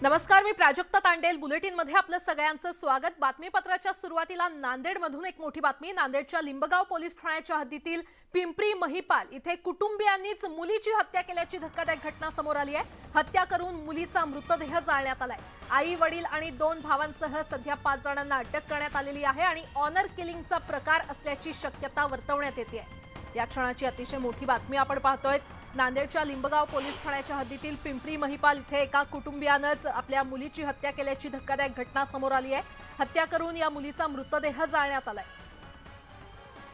नमस्कार, मी प्राजक्ता तांडेल बुलेटिनमध्ये आपलं सगळ्यांचं स्वागत। बातमीपत्राच्या सुरुवातीला नांदेडमधून एक मोठी बातमी। नांदेडच्या लिंबगाव पोलीस ठाण्याच्या हद्दीतील पिंपरी महिपाल इथे कुटुंबियांनीच मुलीची हत्या केल्याची धक्कादायक घटना समोर आली आहे। हत्या करून मुलीचा मृतदेह जाळण्यात आलाय। आई वडील आणि 2 भावांसह सध्या 5 जणांना अटक करण्यात आलेली आहे आणि ऑनर किलिंगचा प्रकार असल्याची शक्यता वर्तवण्यात येते आहे। या क्षणाची अतिशय मोठी बातमी आपण पाहतोय। नांदेडच्या लिंबगाव पोलीस ठाण्याच्या हद्दीतील पिंपरी महिपाल इथे एका कुटुंबियानेच आपल्या मुलीची हत्या केल्याची धक्कादायक घटना समोर आली आहे। हत्या करून या मुलीचा मृतदेह जाळण्यात आलाय।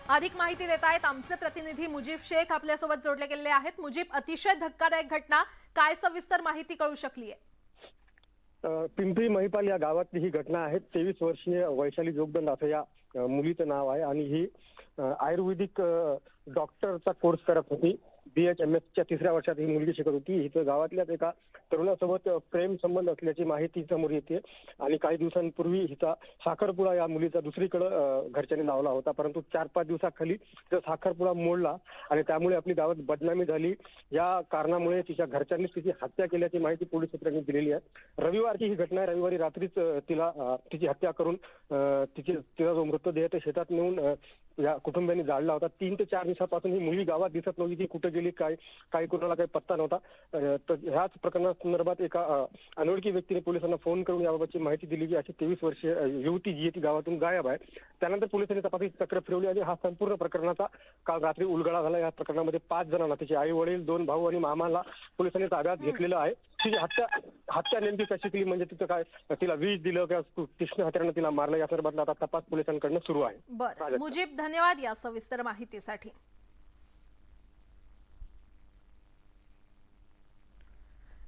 अधिक माहिती देत आहेत आमचे प्रतिनिधी मुजीब शेख आपल्यासोबत जोडले गेलेले आहेत। मुजीब, अतिशय धक्कादायक घटना, काय सविस्तर माहिती कळू शकली आहे? पिंपरी महिपाल या गावातली ही घटना आहे। 23 वर्षीय वैशाली जोगदंड असं या मुलीचं नाव आहे आणि ही आयुर्वेदिक डॉक्टरचा कोर्स करत होती। BHMSच्या 3ऱ्या वर्षात ही मुलगी शिकत होती। हिचं गावातल्याच एका तरुणासोबत प्रेम संबंध असल्याची माहिती समोर येते आणि काही दिवसांपूर्वी हिचा साखरपुडा या मुलीचा दुसरीकडे घरच्यांनी लावला होता, परंतु 4-5 दिवसाखाली साखरपुडा मोडला आणि त्यामुळे आपली गावात बदनामी झाली। या कारणामुळे तिच्या घरच्यांनी तिची हत्या केल्याची माहिती पोलीस सूत्रांनी दिलेली आहे। रविवारची ही घटना आहे। रविवारी रात्रीच तिची हत्या करून तिचा जो मृतदेह ते शेतात नेऊन या कुटुंबियांनी जाळला होता। 3 ते 4 दिवसापासून ही मुलगी गावात दिसत नव्हती। ती कुठे गेली, काय कोणाला काही पत्ता नव्हता। तर ह्याच प्रकरणासंदर्भात एका अनोळखी व्यक्तीने पोलिसांना फोन करून याबाबतची माहिती दिली की अशी 23 वर्षीय युवती जी ती गावातून गायब आहे। त्यानंतर पोलिसांनी तपासाची चक्र फिरवली आणि हा संपूर्ण प्रकरणाचा काल रात्री उलगडा झाला। या प्रकरणामध्ये 5 जणांना, तिचे आई वडील, 2 भाऊ आणि मामाला पोलिसांनी ताब्यात घेतलेलं आहे। तिची हत्या नेमकी कशी केली, म्हणजे तिचं काय, तिला विष दिलं किंवा तीक्ष्ण हत्यारानं तिला मारलं, या संदर्भातला आता तपास पोलिसांकडून सुरू आहे। बरं मुजीब, धन्यवाद या सविस्तर माहितीसाठी।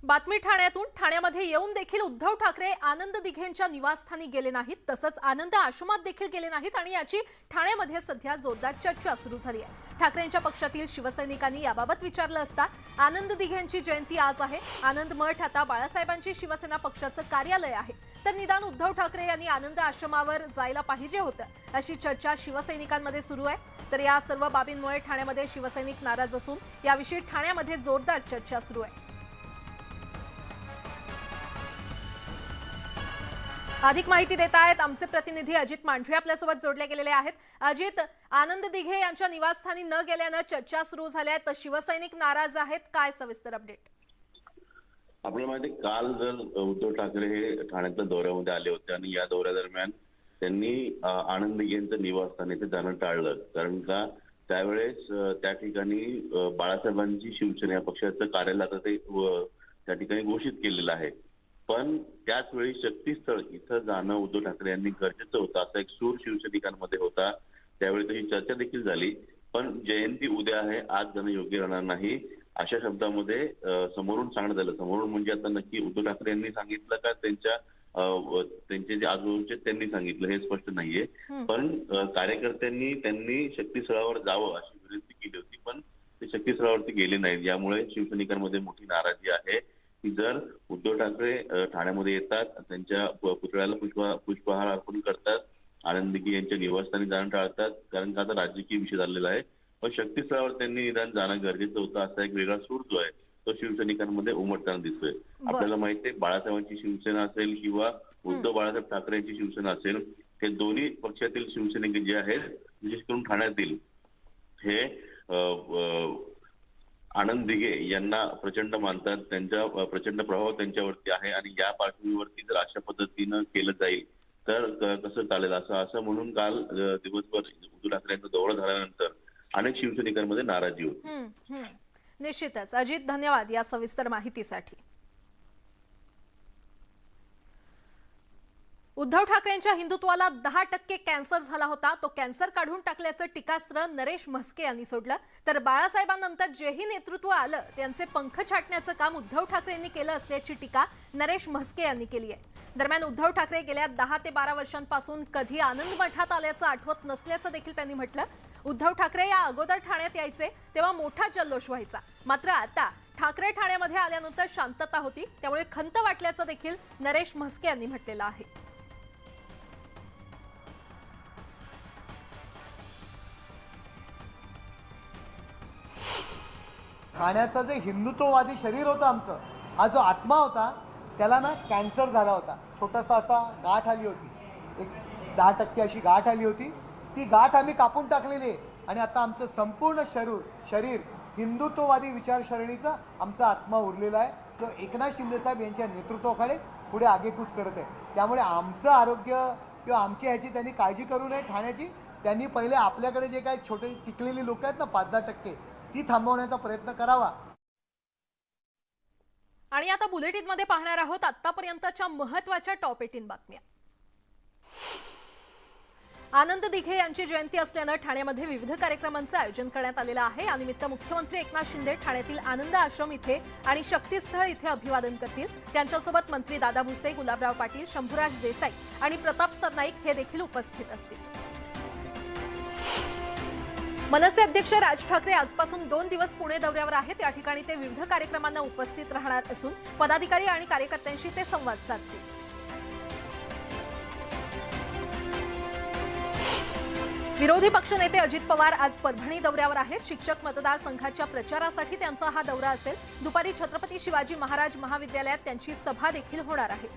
बातमी ठाण्यातून। ठाण्यामध्ये येऊन देखील उद्धव ठाकरे आनंद दिघेंच्या निवासस्थानी गेले नाहीत, तसंच आनंद आश्रमात देखील गेले नाहीत आणि याची ठाण्यामध्ये सध्या जोरदार चर्चा सुरू झाली आहे। ठाकरेंच्या पक्षातील शिवसैनिकांनी याबाबत विचारलं असता आनंद दिघेंची जयंती आज आहे। आनंद मठ आता बाळासाहेबांची शिवसेना पक्षाचं कार्यालय आहे, तर निदान उद्धव ठाकरे यांनी आनंद आश्रमावर जायला पाहिजे होतं, अशी चर्चा शिवसैनिकांमध्ये सुरू आहे। तर या सर्व बाबींमुळे ठाण्यामध्ये शिवसैनिक नाराज असून याविषयी ठाण्यामध्ये जोरदार चर्चा सुरू आहे। अधिक माहिती देत आहेत आमचे प्रतिनिधी अजित मांढरे आपल्यासोबत जोडले गेलेले आहेत। अजित, आनंद दिघे यांच्या निवासस्थानी न गेल्यानं चर्चा सुरू झाल्या आहेत, तर शिवसैनिक नाराज आहेत, काय सविस्तर अपडेट? आपल्याला माहिती, काल जर उद्धव ठाकरे हे ठाण्याच्या दौऱ्यामध्ये आले होते आणि या दौऱ्यादरम्यान त्यांनी आनंद दिघेंचं निवासस्थान इथे जाणं टाळलं, कारण का त्यावेळेस त्या ठिकाणी बाळासाहेबांची शिवसेना पक्षाचं कार्यालय आता ते त्या ठिकाणी घोषित केलेलं आहे। पण त्याच वेळी शक्तीस्थळ इथं जाणं उद्धव ठाकरे यांनी गरजेचं होतं, असा एक सूर शिवसैनिकांमध्ये होता। त्यावेळी तशी चर्चा देखील झाली, पण जयंती उद्या आहे, आज जाणं योग्य राहणार नाही अशा शब्दामध्ये समोरून सांगण्यात आलं। समोरून म्हणजे आता नक्की उद्धव ठाकरे यांनी सांगितलं का त्यांचे जे आजूबाजूचे त्यांनी सांगितलं हे स्पष्ट नाहीये, पण कार्यकर्त्यांनी त्यांनी शक्तीस्थळावर जावं अशी विनंती केली होती, पण ते शक्तीस्थळावरती गेले नाहीत। यामुळे शिवसैनिकांमध्ये मोठी नाराजी आहे की जर उद्धव ठाकरे ठाण्यामध्ये येतात, त्यांच्या पुतळ्याला पुष्पहार अर्पण करतात, आनंद दिघे यांच्या निवासस्थानी जाणं टाळतात, कारण का आता राजकीय विषय झालेला आहे, पण शक्तीस्थळावर त्यांनी निदान जाणं गरजेचं होतं, असा एक वेगळा सूर जो आहे तो शिवसैनिकांमध्ये उमटताना दिसतोय। आपल्याला माहिती आहे, बाळासाहेबांची शिवसेना असेल किंवा उद्धव बाळासाहेब ठाकरे यांची शिवसेना असेल, हे दोन्ही पक्षातील शिवसैनिक जे आहेत, विशेष करून ठाण्यातील, हे आनंद दिघे यांना प्रचंड मानतात, त्यांचा प्रचंड प्रभाव त्यांच्यावरती आहे आणि या पार्श्वभूमीवरती जर अशा पद्धतीनं केलं जाईल तर कसं चालेल, असं म्हणून काल दिवसभर उद्धव ठाकरे यांचा दौरा झाल्यानंतर अनेक शिवसैनिकांमध्ये नाराजी होती। निश्चितच अजित, धन्यवाद या सविस्तर माहितीसाठी। उद्धव ठाकरेंच्या हिंदुत्वाला 10% कॅन्सर झाला होता, तो कॅन्सर काढून टाकल्याचं टीकास्त्र नरेश म्हस्के यांनी सोडलं, तर बाळासाहेबांनंतर जेही नेतृत्व आलं त्यांचे पंख छाटण्याचं काम उद्धव ठाकरेंनी केलं असल्याची टीका नरेश म्हस्के यांनी केली आहे। दरम्यान उद्धव ठाकरे गेल्या 10 ते 12 वर्षांपासून कधी आनंद मठात आल्याचं आठवत नसल्याचं देखील त्यांनी म्हटलं। उद्धव ठाकरे या अगोदर ठाण्यात यायचे तेव्हा मोठा जल्लोष व्हायचा, मात्र आता ठाकरे ठाण्यामध्ये आल्यानंतर शांतता होती, त्यामुळे खंत वाटल्याचं देखील नरेश म्हस्के यांनी म्हटलेलं आहे। ठाण्याचं जे हिंदुत्ववादी शरीर होतं आमचं, हा जो आत्मा होता, त्याला ना कॅन्सर झाला होता, छोटासा असा गाठ आली होती, एक 10% अशी गाठ आली होती. ती गाठ आम्ही कापून टाकलेली आहे आणि आता आमचं संपूर्ण शरीर हिंदुत्ववादी विचारसरणीचा आमचा आत्मा उरलेला आहे, तो एकनाथ शिंदेसाहेब यांच्या नेतृत्वाखाली पुढे आगेकूच करत आहे. त्यामुळे आमचं आरोग्य किंवा आमची ह्याची त्यांनी काळजी करू नये ठाण्याची. त्यांनी पहिले आपल्याकडे जे काही छोटे टिकलेली लोक आहेत ना 5-10%, ती थांबवण्याचा प्रयत्न करावा. आणि आता बुलेटिन मध्ये पाहणार आहोत आतापर्यंतच्या महत्त्वाच्या टॉप 18 बातम्या. आनंद दिघे यांची जयंती असल्यानं ठाण्यामध्ये विविध कार्यक्रमांचं आयोजन करण्यात आलेलं आहे. यानिमित्त मुख्यमंत्री एकनाथ शिंदे ठाण्यातील आनंद आश्रम इथे आणि शक्तीस्थळ इथे अभिवादन करतील. त्यांच्यासोबत मंत्री दादा भुसे, गुलाबराव पाटील, शंभूराज देसाई आणि प्रताप सरनाईक हे देखील उपस्थित असतील. मनसे अध्यक्ष राज ठाकरे आजपासून 2 दिवस पुणे दौऱ्यावर आहेत. या ठिकाणी ते विविध कार्यक्रमांना उपस्थित राहणार असून पदाधिकारी आणि कार्यकर्त्यांशी ते संवाद साधतील. विरोधी पक्षनेते अजित पवार आज परभणी दौऱ्यावर आहेत. शिक्षक मतदारसंघाच्या प्रचारासाठी त्यांचा हा दौरा असेल. दुपारी छत्रपती शिवाजी महाराज महाविद्यालयात त्यांची सभा देखील होणार आहे.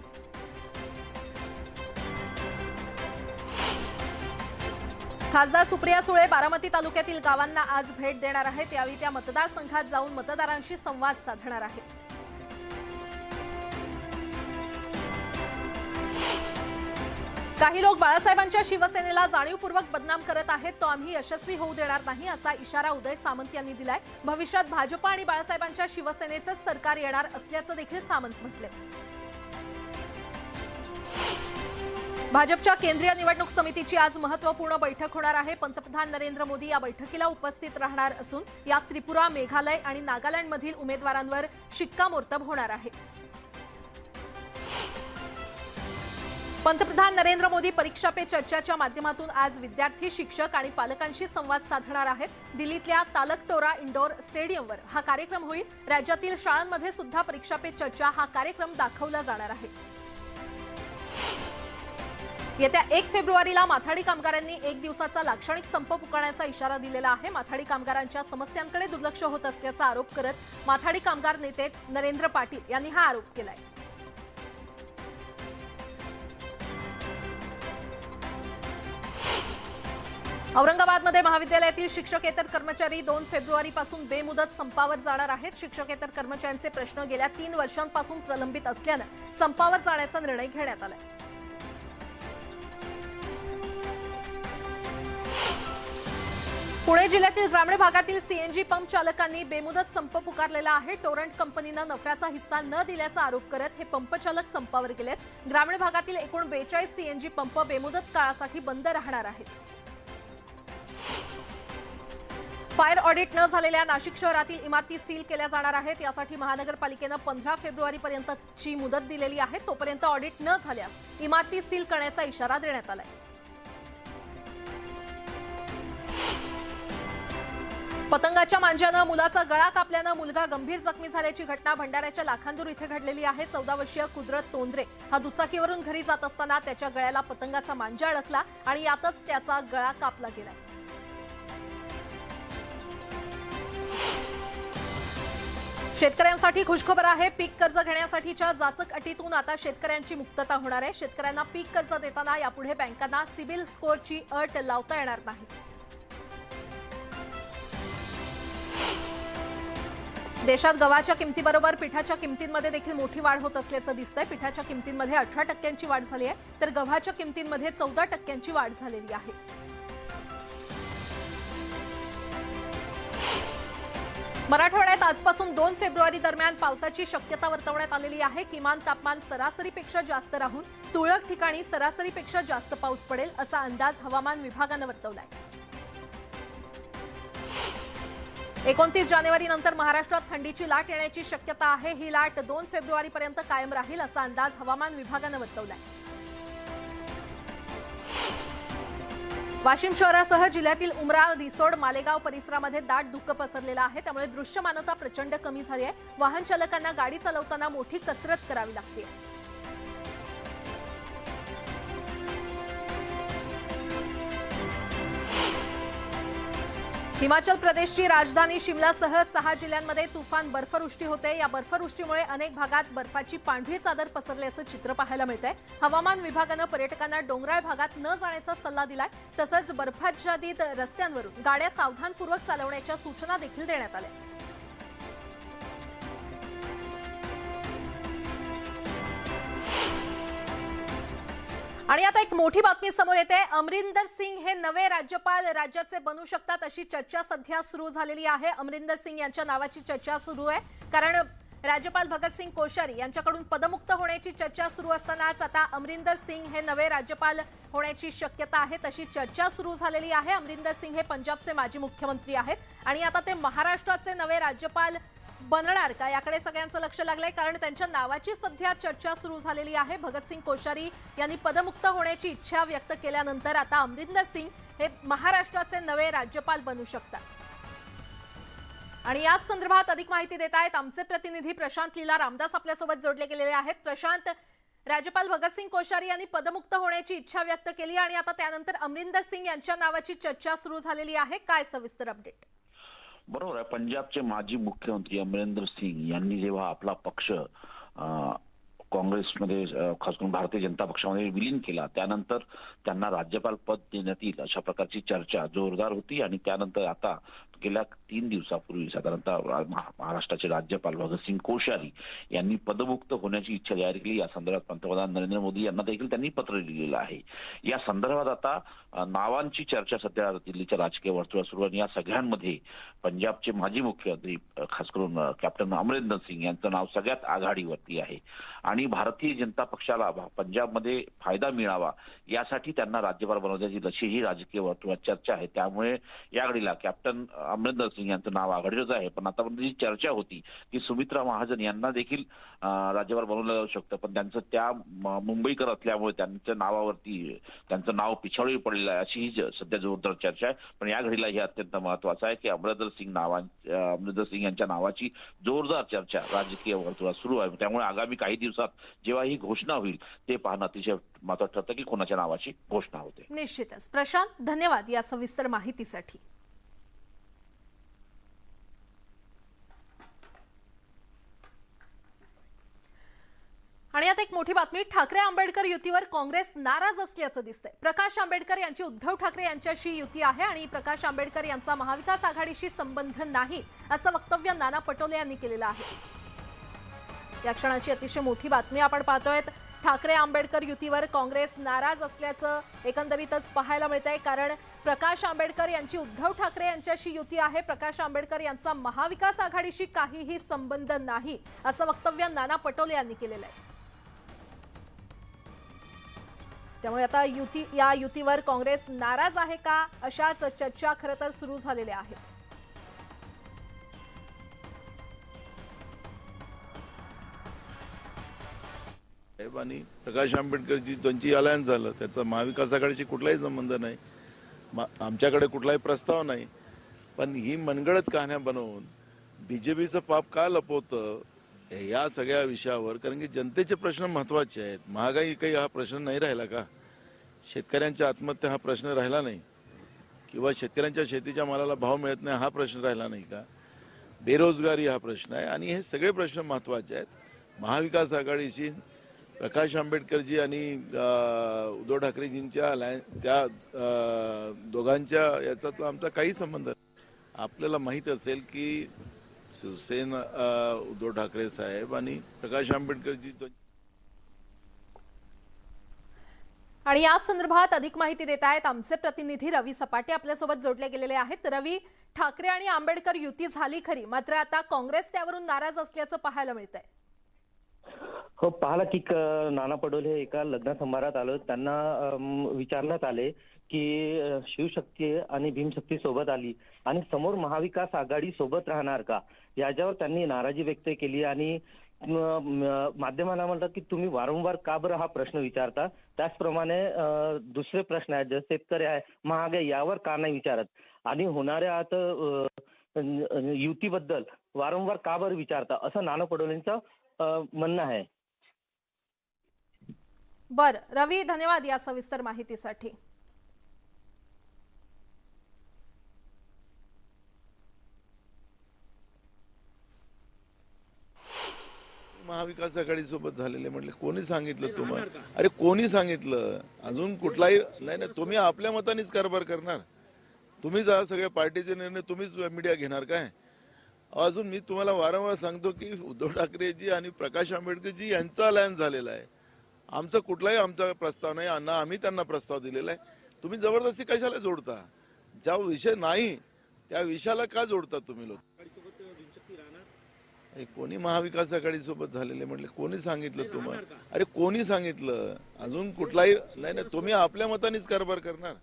खासदार सुप्रिया सुळे बारामती तालुक्यातील गावांना आज भेट देणार आहेत. यावेळी त्या मतदारसंघात जाऊन मतदारांशी संवाद साधणार आहेत. काही लोक बाळासाहेबांच्या शिवसेनेला जाणीवपूर्वक बदनाम करत आहेत. तो आम्ही यशस्वी होऊ देणार नाही असा इशारा उदय सामंत यांनी दिलाय. भविष्यात भाजप आणि बाळासाहेबांच्या शिवसेनेचंच सरकार येणार असल्याचं देखील सामंत म्हटले. भाजपच्या केंद्रीय निवडणूक समितीची आज महत्त्वपूर्ण बैठक होणार आहे. पंतप्रधान नरेंद्र मोदी या बैठकीला उपस्थित राहणार असून यात त्रिपुरा, मेघालय आणि नागालँडमधील उमेदवारांवर शिक्कामोर्तब होणार आहे. पंतप्रधान नरेंद्र मोदी परीक्षा पे चर्चाच्या माध्यमातून आज विद्यार्थी, शिक्षक आणि पालकांशी संवाद साधणार आहेत. दिल्लीतल्या तालकटोरा इंडोर स्टेडियमवर हा कार्यक्रम होईल. राज्यातील शाळांमध्ये सुद्धा परीक्षा पे चर्चा हा कार्यक्रम दाखवला जाणार आहे. येत्या 1 फेब्रुवारीला माथाडी कामगारांनी 1 दिवसाचा लाक्षणिक संप पुकारण्याचा इशारा दिलेला आहे. माथाडी कामगारांच्या समस्यांकडे दुर्लक्ष होत असल्याचा आरोप करत माथाडी कामगार नेते नरेंद्र पाटील यांनी हा आरोप केलाय. औरंगाबादमध्ये महाविद्यालयातील शिक्षकेतर कर्मचारी 2 फेब्रुवारीपासून बेमुदत संपावर जाणार आहेत. शिक्षकेतर कर्मचाऱ्यांचे प्रश्न गेल्या 3 वर्षांपासून प्रलंबित असल्यानं संपावर जाण्याचा निर्णय घेण्यात आलाय. पुणे जिल्ह्यातील ग्रामीण भागातील सीएनजी पंप चालकांनी बेमुदत संप पुकारलेला आहे. टोरंट कंपनीनं नफ्याचा हिस्सा न दिल्याचा आरोप करत हे पंप चालक संपावर गेलेत. ग्रामीण भागातील एकूण 42 सीएनजी पंप बेमुदत काळासाठी बंद राहणार आहेत. फायर ऑडिट न झालेल्या नाशिक शहरातील इमारती सील केल्या जाणार आहेत. यासाठी महानगरपालिकेनं 15 फेब्रुवारीपर्यंतची मुदत दिलेली आहे. तोपर्यंत ऑडिट न झाल्यास इमारती सील करण्याचा इशारा देण्यात आलाय. पतंगाच्या मांज्यानं मुलाचा गळा कापल्यानं मुलगा गंभीर जखमी झाल्याची घटना भंडाऱ्याच्या लाखांदूर इथे घडलेली आहे. 14 वर्षीय कुदरत तोंद्रे हा दुचाकीवरून घरी जात असताना त्याच्या गळ्याला पतंगाचा मांजा अडकला आणि यातच त्याचा गळा कापला गेला. शेतकऱ्यांसाठी खुशखबर आहे. पीक कर्ज घेण्यासाठीच्या जाचक अटीतून आता शेतकऱ्यांची मुक्तता होणार आहे. शेतकऱ्यांना पीक कर्ज देताना यापुढे बँकांना सिबिल स्कोअरची अट लावता येणार नाही. देशात गव्हाच्या किमतीबरोबर पिठाच्या किमतींमध्ये देखील मोठी वाढ होत असल्याचं दिसतंय. पिठाच्या किमतींमध्ये 18% वाढ झाली आहे, तर गव्हाच्या किमतींमध्ये 14% वाढ झालेली आहे. मराठवाड्यात आजपासून 2 फेब्रुवारी दरम्यान पावसाची शक्यता वर्तवण्यात आलेली आहे. किमान तापमान सरासरीपेक्षा जास्त राहून तुरळक ठिकाणी सरासरीपेक्षा जास्त पाऊस पडेल असा अंदाज हवामान विभागानं वर्तवलाय. 29 जानेवारीनंतर महाराष्ट्रात थंडीची लाट येण्याची शक्यता आहे. ही लाट 2 फेब्रुवारीपर्यंत कायम राहील असा अंदाज हवामान विभागानं वर्तवलाय. वाशिम शहरासह जिल्ह्यातील उमरा, रिसोड, मालेगाव परिसरामध्ये दाट धुकं पसरलेलं आहे. त्यामुळे दृश्यमानता प्रचंड कमी झाली आहे. वाहन चालकांना गाडी चालवताना मोठी कसरत करावी लागते. हिमाचल प्रदेशची राजधानी शिमलासह 6 जिल्ह्यांमध्ये तुफान बर्फवृष्टी होते। या बर्फवृष्टीमुळे अनेक भागात बर्फाची पांढरी चादर पसरल्याचं चित्र पाहायला मिळतंय। हवामान विभागानं पर्यटकांना डोंगराळ भागात न जाण्याचा सल्ला दिलाय। तसंच बर्फाच्छादित रस्त्यांवरून गाड्या सावधानपूर्वक चालवण्याच्या सूचना देखील देण्यात आल्या। आणि आता एक मोठी बातमी समोर येते। अमरिंदर सिंग हे नवे राज्यपाल राज्याचे बनू शकतात अशी चर्चा सध्या सुरू झालेली आहे। अमरिंदर सिंग यांच्या नावाची चर्चा सुरू आहे, कारण राज्यपाल भगतसिंग कोश्यारी यांच्याकडून पदमुक्त होण्याची चर्चा सुरू असतानाच आता अमरिंदर सिंग हे नवे राज्यपाल होण्याची शक्यता आहे, तशी चर्चा सुरू झालेली आहे। अमरिंदर सिंग हे पंजाबचे माजी मुख्यमंत्री आहेत आणि आता ते महाराष्ट्राचे नवे राज्यपाल बनणार का याकडे सगळ्यांचं लक्ष लागलंय, कारण त्यांच्या नावाची सध्या चर्चा सुरू झालेली आहे। भगतसिंग कोश्यारी यांनी पदमुक्त होण्याची इच्छा व्यक्त केल्यानंतर आता अमरिंदर सिंग हे महाराष्ट्राचे नवे राज्यपाल बनू शकतात। आणि या संदर्भात अधिक माहिती देत आहेत आमचे प्रतिनिधी प्रशांत लीला रामदास आपल्यासोबत जोडले गेलेले आहेत। प्रशांत, राज्यपाल भगतसिंग कोश्यारी यांनी पदमुक्त होण्याची इच्छा व्यक्त केली आणि आता त्यानंतर अमरिंदर सिंग यांच्या नावाची चर्चा सुरू झालेली आहे, काय सविस्तर अपडेट? बरोबर आहे। पंजाबचे माजी मुख्यमंत्री अमरिंदर सिंग यांनी जेव्हा आपला पक्ष काँग्रेसमध्ये खास करून भारतीय जनता पक्षामध्ये विलीन केला, त्यानंतर त्यांना राज्यपाल पद देण्यात येईल अशा प्रकारची चर्चा जोरदार होती। आणि त्यानंतर आता गेल्या 3 दिवसापूर्वी साधारणतः महाराष्ट्राचे राज्यपाल भगतसिंग कोश्यारी यांनी पदमुक्त होण्याची इच्छा जाहीर केली। या संदर्भात पंतप्रधान नरेंद्र मोदी यांना देखील त्यांनी पत्र लिहिलेलं आहे। या संदर्भात आता नावांची चर्चा सध्या दिल्लीच्या राजकीय वर्तुळात सुरू आहे। या सगळ्यांमध्ये पंजाबचे माजी मुख्यमंत्री खास करून कॅप्टन अमरिंदर सिंग यांचं नाव सगळ्यात आघाडीवरती आहे आणि भारतीय जनता पक्षाला पंजाबमध्ये फायदा मिळावा यासाठी त्यांना राज्यपाल बनवण्याची अशीही राजकीय वर्तुळात चर्चा आहे। त्यामुळे या घडीला कॅप्टन अमरिंदर सिंग यांचं नाव आघाडीवरच आहे। पण आतापर्यंत जी चर्चा होती की सुमित्रा महाजन यांना देखील राज्यपाल बनवलं जाऊ शकतं, पण त्यांचं त्या मुंबईकर असल्यामुळे त्यांच्या नावावरती त्यांचं नाव पिछाडी पडलेलं आहे अशीही सध्या जोरदार चर्चा आहे। पण या घडीला हे अत्यंत महत्वाचं आहे की अमरिंदर सिंग यांच्या नावाची जोरदार चर्चा राजकीय वर्तुळात सुरू आहे। त्यामुळे आगामी काही दिवसात जेव्हा ही घोषणा होईल ते पाहणं अतिशय महत्त्वाचं ठरतं की कोणाच्या नावाची घोषणा होते। निश्चितच प्रशांत, धन्यवाद या सविस्तर माहितीसाठी। आणि आता एक मोठी बातमी, ठाकरे आंबेडकर युतीवर काँग्रेस नाराज असल्याचं दिसतंय। प्रकाश आंबेडकर यांची उद्धव ठाकरे यांच्याशी युती आहे आणि प्रकाश आंबेडकर यांचा महाविकास आघाडीशी संबंध नाही असं वक्तव्य नाना पटोले यांनी केलेलं आहे। या क्षणाची अतिशय मोठी बातमी आपण पाहतोय। ठाकरे आंबेडकर युतीवर काँग्रेस नाराज असल्याचं एकंदरीतच पाहायला मिळतंय, कारण प्रकाश आंबेडकर यांची उद्धव ठाकरे यांच्याशी युती आहे। प्रकाश आंबेडकर यांचा महाविकास आघाडीशी काहीही संबंध नाही असं वक्तव्य नाना पटोले यांनी केलेलं आहे। त्यामुळे आता या युतीवर काँग्रेस नाराज आहे का अशाच चर्चा खरं तर सुरू झालेल्या आहेत। आणि प्रकाश आंबेडकरची त्यांची अलायन्स झालं, त्याचा महाविकास आघाडीशी कुठलाही संबंध नाही, आमच्याकडे कुठलाही प्रस्ताव नाही। पण ही मनगडत कहाण्या बनवून बीजेपीचं पाप का लपवतं या सगळ्या विषयावर, कारण की जनतेचे प्रश्न महत्त्वाचे आहेत। महागाई काही हा प्रश्न नाही राहिला का? शेतकऱ्यांच्या आत्महत्या हा प्रश्न राहिला नाही किंवा शेतकऱ्यांच्या शेतीच्या मालाला भाव मिळत नाही हा प्रश्न राहिला नाही का? बेरोजगारी हा प्रश्न आहे आणि हे सगळे प्रश्न महत्त्वाचे आहेत। महाविकास आघाडीशी प्रकाश आंबेडकरजी आणि उद्धव ठाकरेजींच्या त्या दोघांच्या याचा आमचा काही संबंध नाही। आपल्याला माहीत असेल की शिवसेना उद्धव ठाकरे साहेब आणि प्रकाश आंबेडकरजी। आणि या संदर्भात अधिक माहिती देत आहेत आमचे प्रतिनिधी रवी सपाटे आपल्यासोबत जोडले गेलेले आहेत। रवी, ठाकरे आणि आंबेडकर युती झाली खरी, मात्र आता काँग्रेस त्यावरून नाराज असल्याचं पाहायला मिळतंय। हो, पाहिलं की नाना पटोले एका लग्न समारंभात आलो, त्यांना विचारण्यात आले की शिवशक्ती आणि भीमशक्ती सोबत आली आणि समोर महाविकास आघाडी सोबत राहणार का, याच्यावर त्यांनी नाराजी व्यक्त केली आणि माध्यमांना म्हणतात की तुम्ही वारंवार का बरं हा प्रश्न विचारता। त्याचप्रमाणे दुसरे प्रश्न आहेत, जसे शेतकरी आहे, महागाई, यावर का नाही विचारत आणि होणाऱ्या आता युतीबद्दल वारंवार का बरं विचारता, असं नाना पटोलेंचं म्हणणं आहे। बरं रवी, धन्यवाद या सविस्तर माहितीसाठी। महाविकास आघाडी सोबत झालेले म्हटले कोणी सांगितलं तुम्हाला? अरे कोणी सांगितलं? अजून कुठलाही नाही. तुम्ही आपल्या मतानेच कारभार करणार. तुम्हीच सगळ्या पार्टीचे निर्णय तुम्हीच मीडिया घेणार काय? अजून मी तुम्हाला वारंवार सांगतो की उद्धव ठाकरेजी आणि प्रकाश आंबेडकरजी यांचा अलायन्स झालेला आहे. आमचा प्रस्ताव नाही ना आम्ही त्यांना प्रस्ताव दिलेला आहे. तुम्ही जबरदस्ती कशाला जोडता? ज्या विषय नाही त्या विषयाला का जोडता तुम्ही लोक? कोणी महाविकास आघाडी सोबत झालेले म्हटले कोणी सांगितलं तुम्हाला? अरे कोणी सांगितलं? अजून कुठलाही नाही. तुम्ही आपल्या मतानेच कारभार करणार.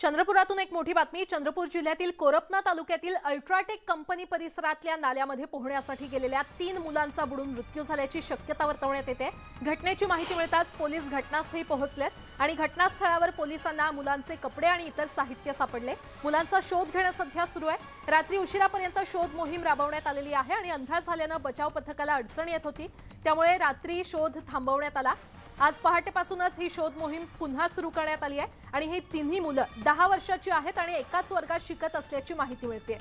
चंद्रपुरातून एक मोठी बातमी. चंद्रपूर जिल्ह्यातील कोरपना तालुक्यातील अल्ट्राटेक कंपनी परिसरातल्या नाल्यामध्ये पोहण्यासाठी गेलेल्या 3 मुलांचा बुडून मृत्यू झाल्याची शक्यता वर्तवण्यात येते. घटनेची माहिती मिळताच पोलीस घटनास्थळी पोहोचलेत आणि घटनास्थळावर पोलिसांना मुलांचे कपडे आणि इतर साहित्य सापडले. मुलांचा शोध घेणं सध्या सुरू आहे. रात्री उशिरापर्यंत शोध मोहीम राबवण्यात आलेली आहे आणि अंधार झाल्यानं बचाव पथकाला अडचण येत होती. त्यामुळे रात्री शोध थांबवण्यात आला. आज पहाटेपासूनच ही शोध मोहीम पुन्हा सुरू करण्यात आली आहे आणि ही तिन्ही मुलं 10 वर्षाची आहेत आणि एकाच वर्गात शिकत असल्याची माहिती मिळते.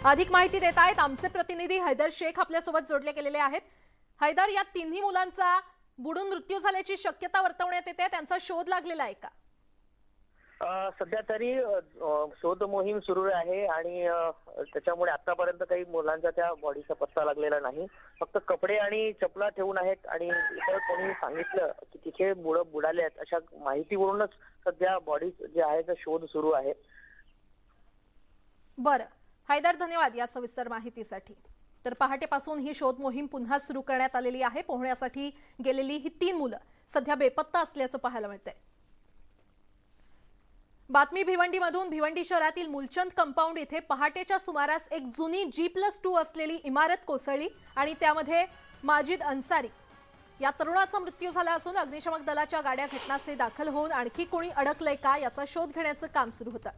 अधिक माहिती देत आहेत आमचे प्रतिनिधी हैदर शेख आपल्यासोबत जोडले गेलेले आहेत. हैदर, या तिन्ही मुलांचा बुडून मृत्यू झाल्याची शक्यता वर्तवण्यात येते. त्यांचा शोध लागलेला आहे का? सध्या तरी शोध मोहीम सुरू आहे आणि त्याच्यामुळे आतापर्यंत काही मुलांच्या त्या बॉडीचा पत्ता लागलेला नाही. फक्त कपडे आणि चपला ठेवून आहेत आणि इतर कोणी सांगितलं की तिथे मुलं बुडाले आहेत अशा माहितीवरूनच सध्या बॉडी जे आहे ते शोध सुरू आहे. बरं हैदर, धन्यवाद या सविस्तर माहितीसाठी. तर पहाटेपासून ही शोध मोहीम पुन्हा सुरू करण्यात आलेली आहे. पोहण्यासाठी गेलेली ही 3 मुलं सध्या बेपत्ता असल्याचं पाहायला मिळतंय. बातमी भिवंडीमधून. भिवंडी शहरातील मुलचंद कंपाऊंड इथे पहाटेच्या सुमारास एक जुनी G+2 असलेली इमारत कोसळली आणि त्यामध्ये माजिद अन्सारी या तरुणाचा मृत्यू झाला असून अग्निशमक दलाच्या गाड्या घटनास्थळी दाखल होऊन आणखी कोणी अडकलंय का याचा शोध घेण्याचं काम सुरू होतं.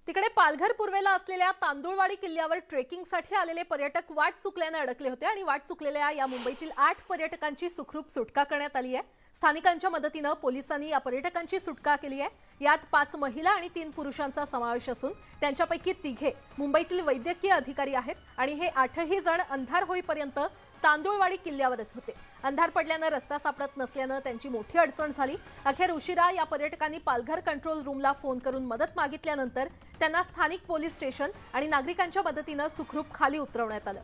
तिकडे पालघर पूर्वेला असलेल्या तांदुळवाडी किल्ल्यावर ट्रेकिंगसाठी आलेले पर्यटक वाट चुकल्याने अडकले होते आणि वाट चुकलेल्या या मुंबईतील 8 पर्यटकांची सुखरूप सुटका करण्यात आली आहे. स्थानिकांच्या मदतीनं पोलिसांनी या पर्यटकांची सुटका केली आहे. यात 5 महिला आणि 3 पुरुषांचा समावेश असून त्यांच्यापैकी 3 मुंबईतील वैद्यकीय अधिकारी आहेत आणि हे 8ही जण अंधार होईपर्यंत तांदुळवाडी किल्ल्यावरच होते. अंधार पडल्यानं रस्ता सापडत नसल्यानं त्यांची मोठी अडचण झाली. अखेर उशिरा या पर्यटकांनी पालघर कंट्रोल रूमला फोन करून मदत मागितल्यानंतर त्यांना स्थानिक पोलीस स्टेशन आणि नागरिकांच्या मदतीनं सुखरूप खाली उतरवण्यात आलं.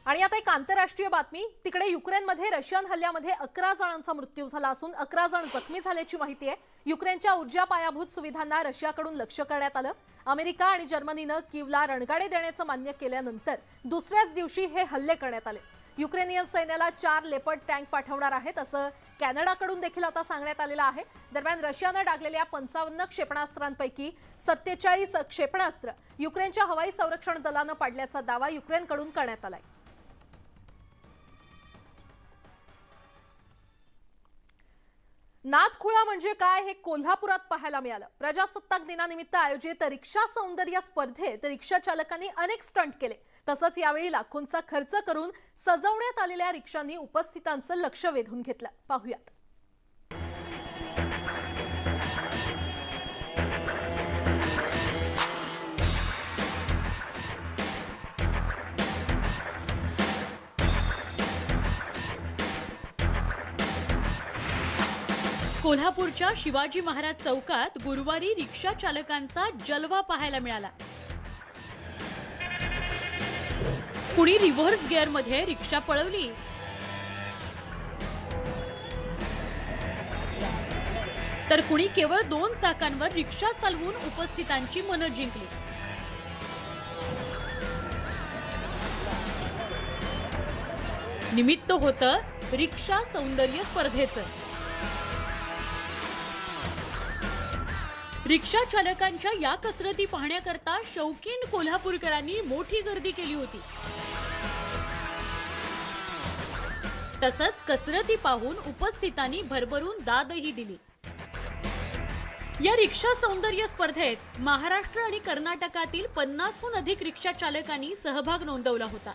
आणि आता एक आंतरराष्ट्रीय बातमी. तिकडे युक्रेनमध्ये रशियन हल्ल्यामध्ये 11 जणांचा मृत्यू झाला असून 11 जण जखमी झाल्याची माहिती आहे. युक्रेनच्या ऊर्जा पायाभूत सुविधांना रशियाकडून लक्ष्य करण्यात आलं. अमेरिका आणि जर्मनीनं कीवला रणगाडे देण्याचं मान्य केल्यानंतर दुसऱ्याच दिवशी हे हल्ले करण्यात आले. युक्रेनियन सैन्याला 4 लेपर्ड टँक पाठवणार आहेत असं कॅनडाकडून देखील आता सांगण्यात आलेलं आहे. दरम्यान रशियानं डागलेल्या 55 क्षेपणास्त्रांपैकी 47 क्षेपणास्त्र युक्रेनच्या हवाई संरक्षण दलानं पाडल्याचा दावा युक्रेनकडून करण्यात आलाय. नादखुळा म्हणजे काय हे कोल्हापुरात पाहायला मिळालं. प्रजासत्ताक दिनानिमित्त आयोजित रिक्षा सौंदर्य स्पर्धेत रिक्षा चालकांनी अनेक स्टंट केले. तसंच यावेळी लाखोंचा खर्च करून सजवण्यात आलेल्या रिक्षांनी उपस्थितांचं लक्ष वेधून घेतलं. पाहूयात. कोल्हापूरच्या शिवाजी महाराज चौकात गुरुवारी रिक्षा चालकांचा जलवा पाहायला मिळाला. कुणी रिव्हर्स गिअरमध्ये रिक्षा पळवली, तर कुणी केवळ 2 चाकांवर रिक्षा चालवून उपस्थितांची मनं जिंकली. निमित्त होतं रिक्षा सौंदर्य स्पर्धेचं. रिक्षा चालकांच्या या कसरती पाहण्याकरता शौकीन कोल्हापूरकरांनी मोठी गर्दी केली होती. तसंच कसरती पाहून उपस्थितांनी भरभरून दादही दिली. या रिक्षा सौंदर्य स्पर्धेत महाराष्ट्र आणि कर्नाटकातील 50हून अधिक रिक्षा चालकांनी सहभाग नोंदवला होता.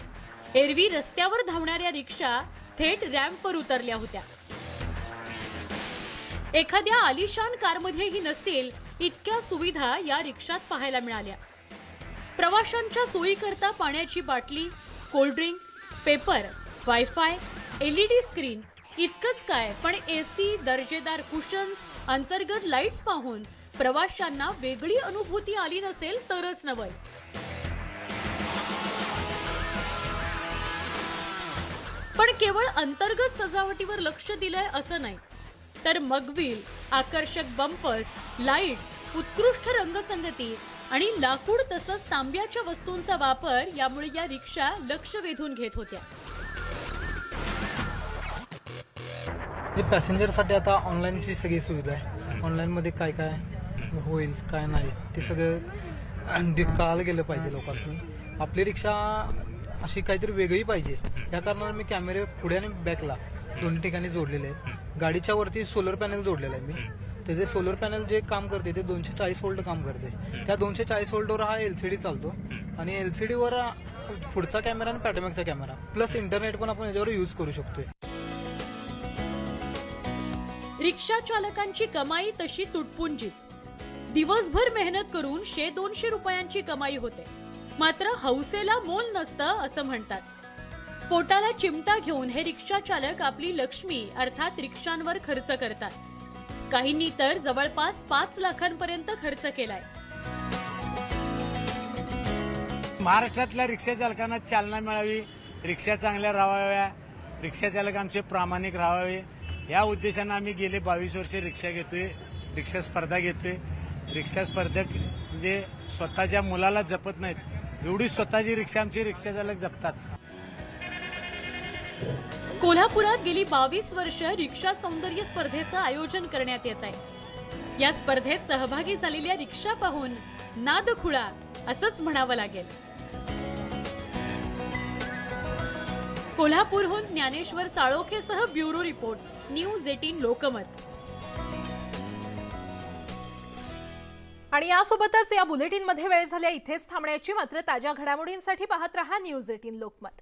एरवी रस्त्यावर धावणाऱ्या रिक्षा थेट रॅम्पवर उतरल्या होत्या. एखाद्या आलिशान कारमध्येही नसतील इतक्या सुविधा या रिक्षात पाहायला मिळाल्या. प्रवाशांच्या सोयीकरता पाण्याची बाटली, cold drink, paper, wifi, LED screen इतकंच काय, पण AC, दर्जेदार कुशन्स, अंतर्गत लाईट्स पाहून प्रवाशांना वेगळी अनुभूती आली नसेल तरच नवल. पण केवळ अंतर्गत सजावटीवर लक्ष दिलंय असं नाही, तर मगवील, आकर्षक बंपर्स, लाईट्स, उत्कृष्ट रंगसंगती आणि लाकूड तसंच तांब्याच्या वस्तूंचा वापर यामुळे या रिक्षा लक्ष वेधून घेत होत्या. पॅसेंजरसाठी आता ऑनलाईनची सगळी सुविधा आहे. ऑनलाईनमध्ये काय काय होईल काय नाही ते सगळं कळायला गेलं पाहिजे लोकांनी. आपली रिक्षा अशी काहीतरी वेगळी पाहिजे या कारणाने मी कॅमेरे पुढे आणि बॅकला दोन्ही ठिकाणी जोडलेले आहेत. गाडीच्या वरती सोलर पॅनल जोडलेलं आहे मी. त्याचे सोलर पॅनल जे काम करते ते 240 व्होल्ट काम करते. त्या 240 व्होल्टवर हा LCD चालतो आणि LCD वर पुढचा कॅमेरा आणि पॅटमॅकचा कॅमेरा प्लस इंटरनेट पण आपण याच्यावर यूज करू शकतोय. रिक्षा चालकांची कमाई तशी तुटपुंजीच. दिवसभर मेहनत करून 100-200 रुपयांची कमाई होते. मात्र हौसेला मोल नसतं असं म्हणतात. पोटाला चिमटा घेऊन हे रिक्षा चालक आपली लक्ष्मी अर्थात रिक्षांवर खर्च करतात. काहींनी तर जवळपास 5 लाखांपर्यंत खर्च केलाय. महाराष्ट्रातल्या रिक्षा चालकांना चालना मिळावी, रिक्षा चांगल्या राहाव्या, रिक्षा चालक आमचे प्रामाणिक राहावे या उद्देशानं आम्ही गेले 22 वर्ष रिक्षा घेतोय, रिक्षा स्पर्धा घेतोय. रिक्षा स्पर्धक म्हणजे स्वतःच्या मुलाला जपत नाहीत एवढी स्वतःची रिक्षा आमची रिक्षा चालक जपतात. कोल्हापुरात गेली 22 वर्ष रिक्षा सौंदर्य स्पर्धेचं आयोजन करण्यात येत आहे. या स्पर्धेत सहभागी झालेल्या रिक्षा पाहून नादखुळा असंच म्हणावं लागेल. कोल्हापूरहून ज्ञानेश्वर साळोखेसह ब्युरो रिपोर्ट, न्यूज 18 लोकमत. आणि यासोबतच या बुलेटिनमध्ये वेळ झाल्या इथेच थांबण्याची. मात्र ताज्या घडामोडींसाठी पाहत रहा न्यूज 18 लोकमत.